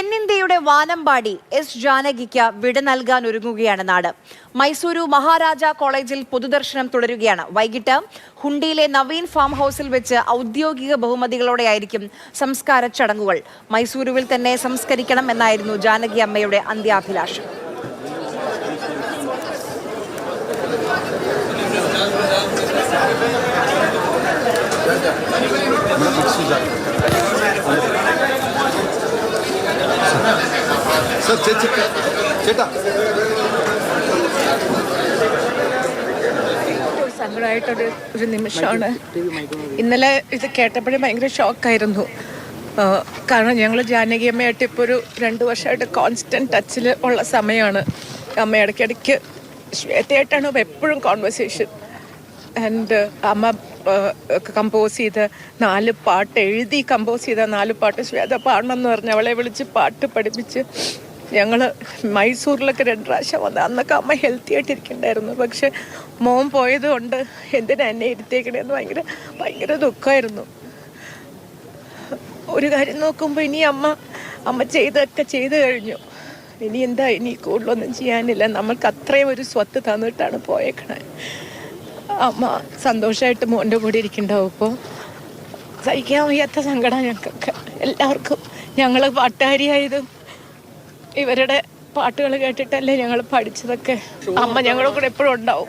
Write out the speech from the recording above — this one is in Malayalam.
തെന്നിന്ത്യയുടെ വാനമ്പാടി എസ് ജാനകിക്ക് വിട നൽകാൻ ഒരുങ്ങുകയാണ് നാട്. മൈസൂരു മഹാരാജ കോളേജിൽ പൊതുദർശനം തുടരുകയാണ്. വൈകിട്ട് ഹുണ്ടിയിലെ നവീൻ ഫാം ഹൗസിൽ വെച്ച് ഔദ്യോഗിക ബഹുമതികളോടെയായിരിക്കും സംസ്കാര ചടങ്ങുകൾ. മൈസൂരുവിൽ തന്നെ സംസ്കരിക്കണം എന്നായിരുന്നു ജാനകി അമ്മയുടെ അന്ത്യാഭിലാഷം. സങ്കടമായിട്ടൊരു നിമിഷമാണ്. ഇന്നലെ ഇത് കേട്ടപ്പോഴേ ഭയങ്കര ഷോക്കായിരുന്നു. കാരണം ഞങ്ങൾ ജാനകി അമ്മയായിട്ട് ഇപ്പോൾ ഒരു 2 വർഷമായിട്ട് കോൺസ്റ്റൻറ്റ് ടച്ചിൽ ഉള്ള സമയമാണ്. അമ്മ ഇടയ്ക്കിടയ്ക്ക് ശ്വേതയായിട്ടാണ് എപ്പോഴും കോൺവെർസേഷൻ. ആൻഡ് അമ്മ കമ്പോസ് ചെയ്ത് 4 പാട്ട് എഴുതി കമ്പോസ് ചെയ്ത 4 പാട്ട് ശ്വേത പാടണമെന്ന് പറഞ്ഞ് അവളെ വിളിച്ച് പാട്ട് പഠിപ്പിച്ച് ഞങ്ങൾ മൈസൂരിലൊക്കെ 2 പ്രാവശ്യം വന്ന്. അന്നൊക്കെ അമ്മ ഹെൽത്തി ആയിട്ടിരിക്കണ്ടായിരുന്നു. പക്ഷെ മോൻ പോയത് കൊണ്ട് എന്തിനാ എന്നെ ഇരുത്തേക്കണേന്ന് ഭയങ്കര ദുഃഖമായിരുന്നു. ഒരു കാര്യം നോക്കുമ്പോൾ ഇനി അമ്മ ചെയ്തൊക്കെ ചെയ്തു കഴിഞ്ഞു. ഇനി കൂടുതലൊന്നും ചെയ്യാനില്ല. നമ്മൾക്ക് അത്രയും ഒരു സ്വത്ത് തന്നിട്ടാണ് പോയേക്കണേ. അമ്മ സന്തോഷമായിട്ട് മോൻ്റെ കൂടെ ഇരിക്കണ്ടാവും. ഇപ്പോൾ സഹിക്കാൻ വയ്യാത്ത സങ്കടം ഞങ്ങൾക്കൊക്കെ എല്ലാവർക്കും. ഞങ്ങൾ പാട്ടുകാരിയായതും ഇവരുടെ പാട്ടുകൾ കേട്ടിട്ടല്ലേ ഞങ്ങൾ പഠിച്ചതൊക്കെ. അമ്മ ഞങ്ങളുടെ കൂടെ എപ്പോഴും ഉണ്ടാവും.